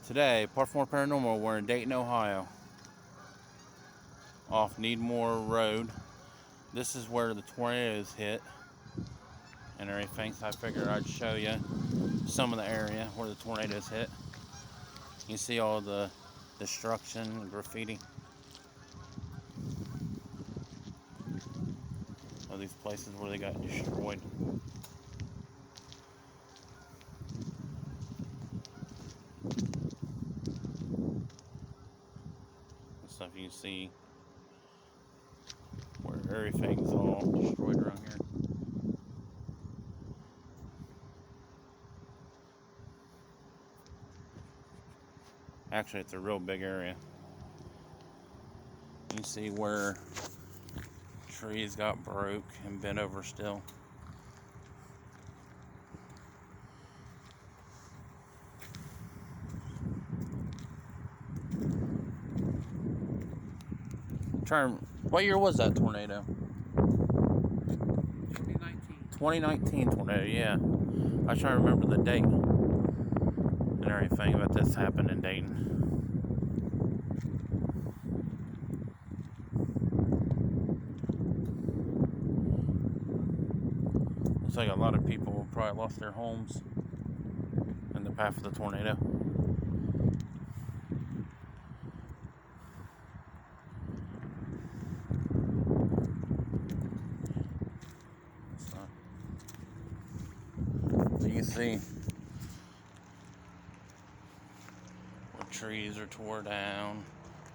Today, Part 4 Paranormal, we're in Dayton, Ohio, off Needmore Road. This is where the tornadoes hit and everything, so I figured I'd show you some of the area where the tornadoes hit. You see all the destruction and graffiti of these places where they got destroyed. Stuff you see where everything's all destroyed around here. Actually, it's a real big area. You see where trees got broke and bent over still. What year was that tornado? 2019. 2019 tornado, yeah. I was trying to remember the date and everything, but this happened in Dayton. Looks like a lot of people probably lost their homes in the path of the tornado. So you can see where trees are tore down,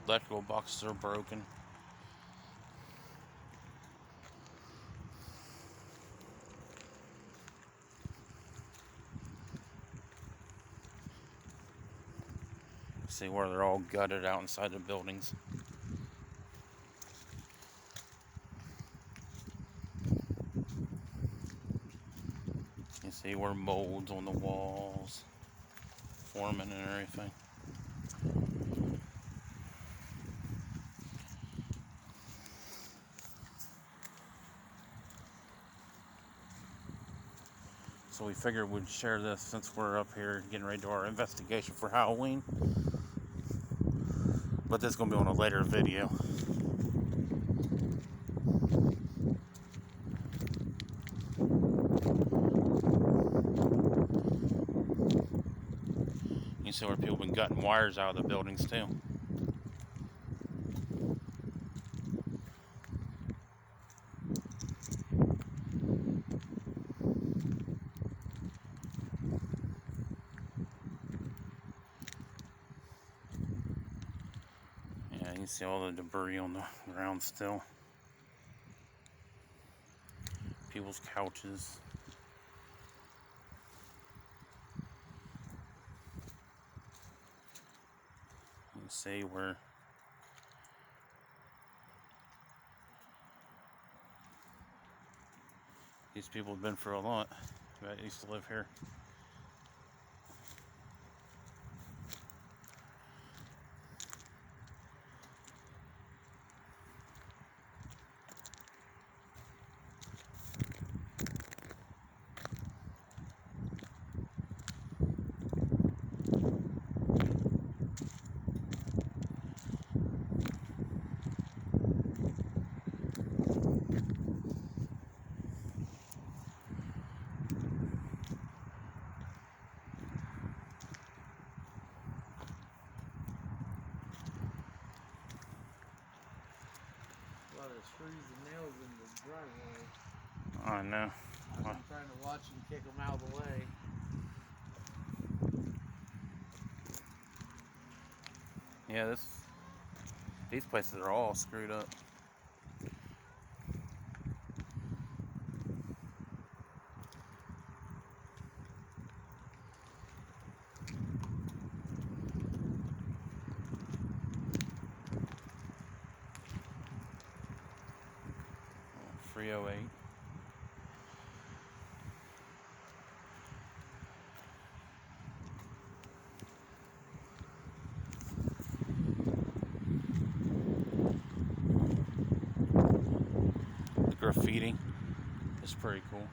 electrical boxes are broken. See where they're all gutted out inside the buildings. You see where molds on the walls forming and everything. So we figured we'd share this since we're up here getting ready to do our investigation for Halloween. But this is going to be on a later video. You see where people have been gutting wires out of the buildings too. Yeah, you can see all the debris on the ground still. People's couches. You can see where these people have been for a lot that used to live here. A lot of screws and nails in the driveway. I know. I'm trying to watch them kick them out of the way. Yeah, these places are all screwed up. Oh, 308. The graffiti is pretty cool.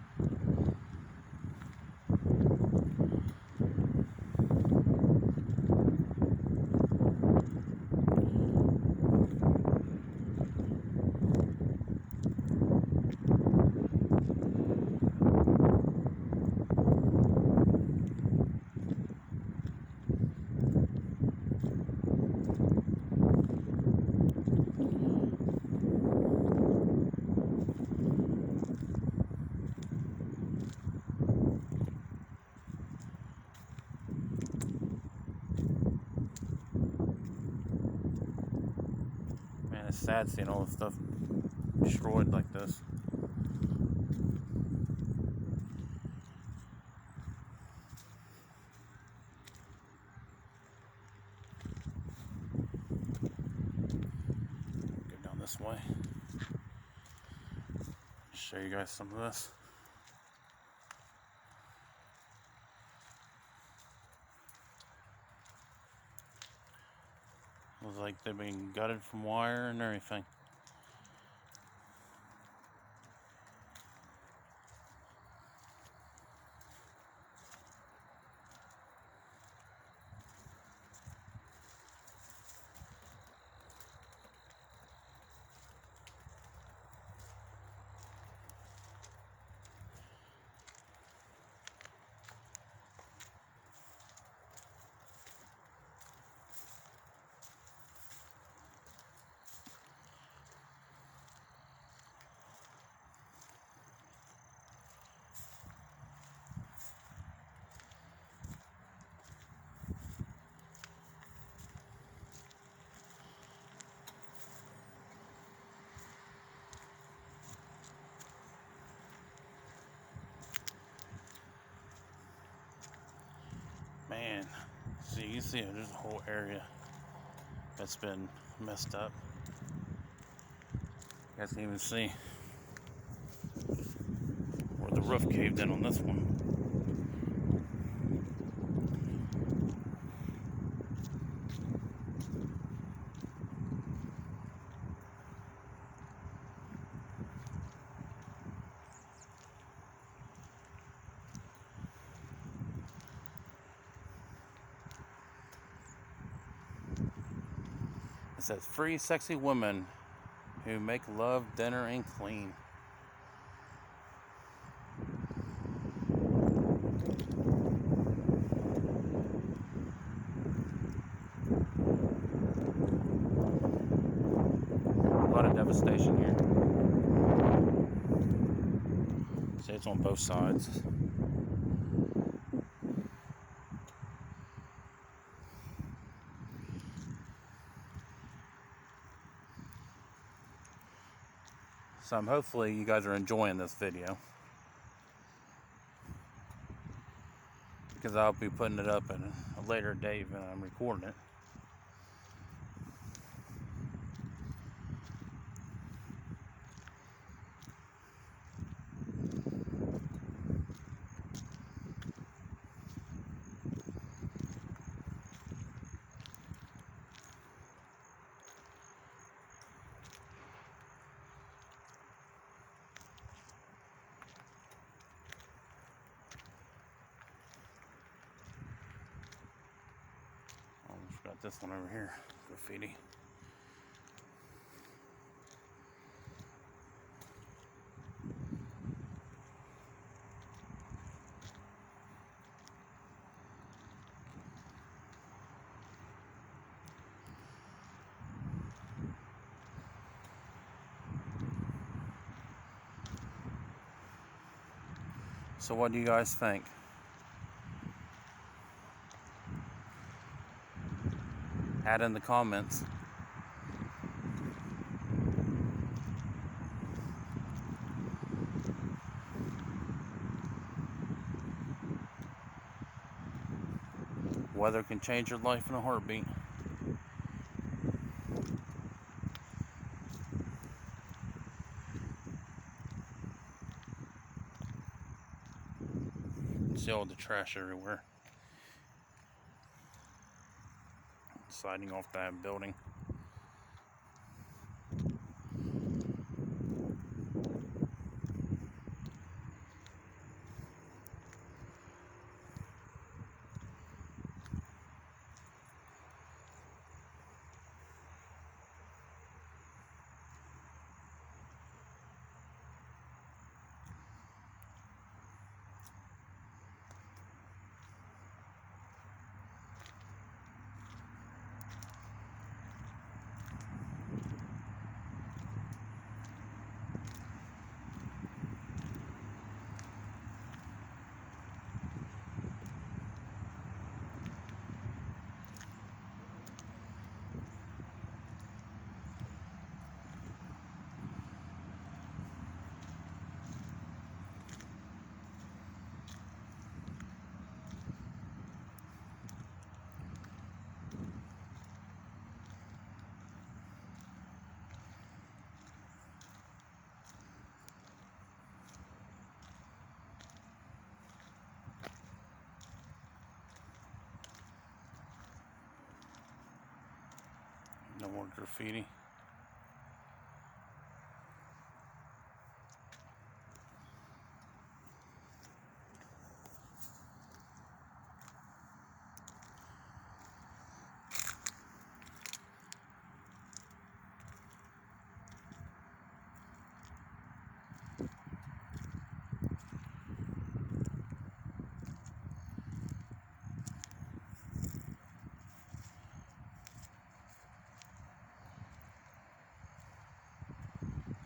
It's sad seeing all this stuff destroyed like this. Go down this way. Show you guys some of this. Looks like they've been gutted from wire and everything. Man, see, you see it, there's a whole area that's been messed up. You guys can even see where the roof caved in on this one. It says, free sexy women who make love, dinner, and clean. A lot of devastation here. See, it's on both sides. So hopefully you guys are enjoying this video, because I'll be putting it up at a later date when I'm recording it. Got this one over here, graffiti. So what do you guys think? Add in the comments. Weather can change your life in a heartbeat. See all the trash everywhere. Sliding off that building. No more graffiti.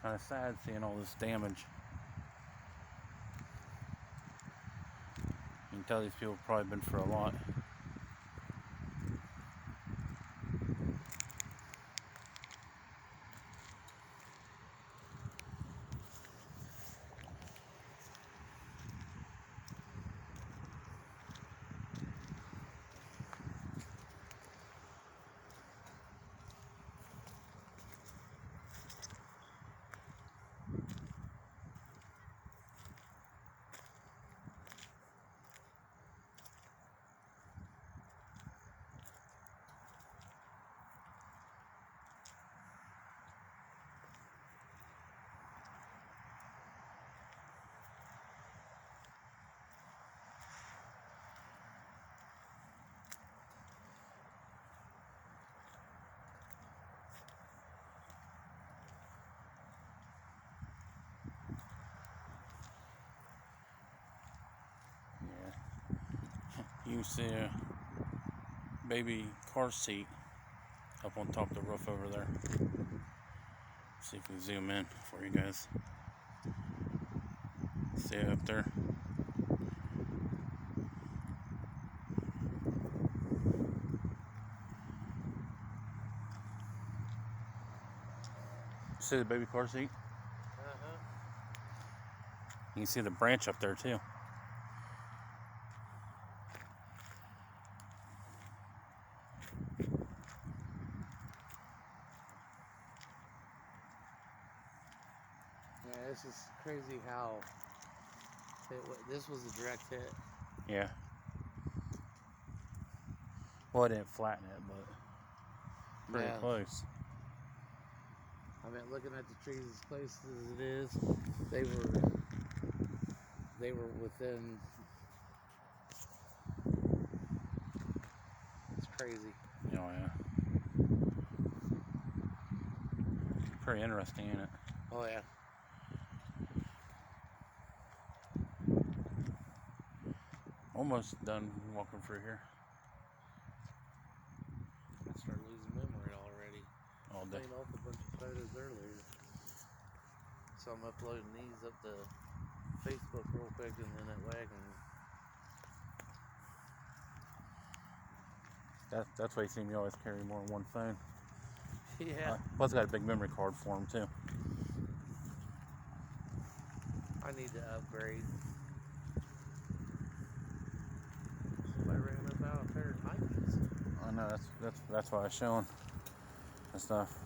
Kind of sad seeing all this damage. You can tell these people have probably been through a lot. You can see a baby car seat up on top of the roof over there. See if we zoom in for you guys. See it up there? See the baby car seat? Uh-huh. You can see the branch up there too. Yeah, this is crazy how this was a direct hit. Yeah. Well, I didn't flatten it, but pretty Yeah. close. I mean, looking at the trees as close as it is, they were within. It's crazy. Oh yeah. Pretty interesting, ain't it? Oh yeah. Almost done walking through here. I started losing memory already. All I day. made off a bunch of photos earlier, so I'm uploading these up to Facebook real quick, and then that way I can. That's why you see me always carry more than one phone. Yeah. Plus, I got a big memory card for them too. I need to upgrade. Somebody ran about a pair of Nikes. I know that's why I was showing and stuff.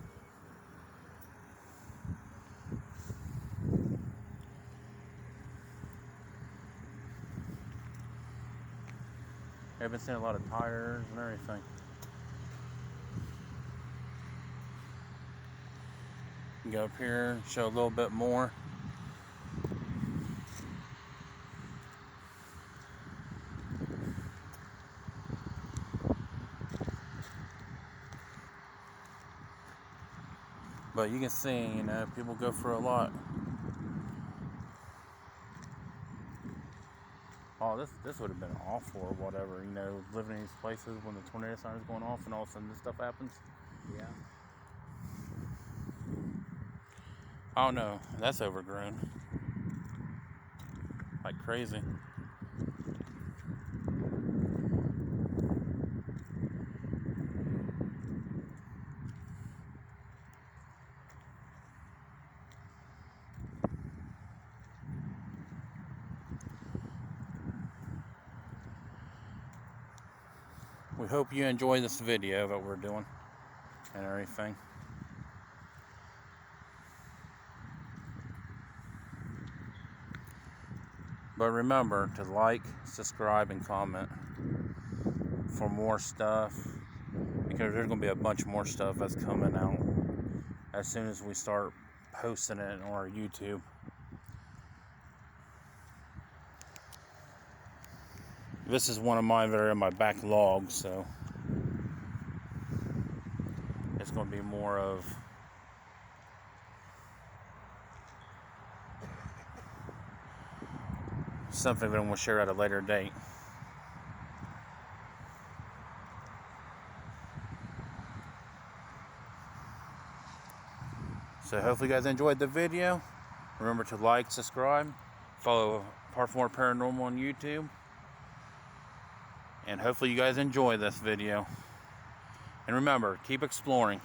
I've been seeing a lot of tires and everything. You can go up here and show a little bit more. But you can see, you know, people go for a lot. Oh, this would have been awful or whatever, you know, living in these places when the tornado sign is going off and all of a sudden this stuff happens. Yeah. Oh no, that's overgrown. Like crazy. We hope you enjoy this video that we're doing and everything. But remember to like, subscribe, and comment for more stuff because there's going to be a bunch more stuff that's coming out as soon as we start posting it on our YouTube. This is one of mine that are in my backlog, so it's going to be more of something that I'm going to share at a later date. So hopefully you guys enjoyed the video. Remember to like, subscribe, follow Park4More Paranormal on YouTube. And hopefully you guys enjoy this video. And remember, keep exploring.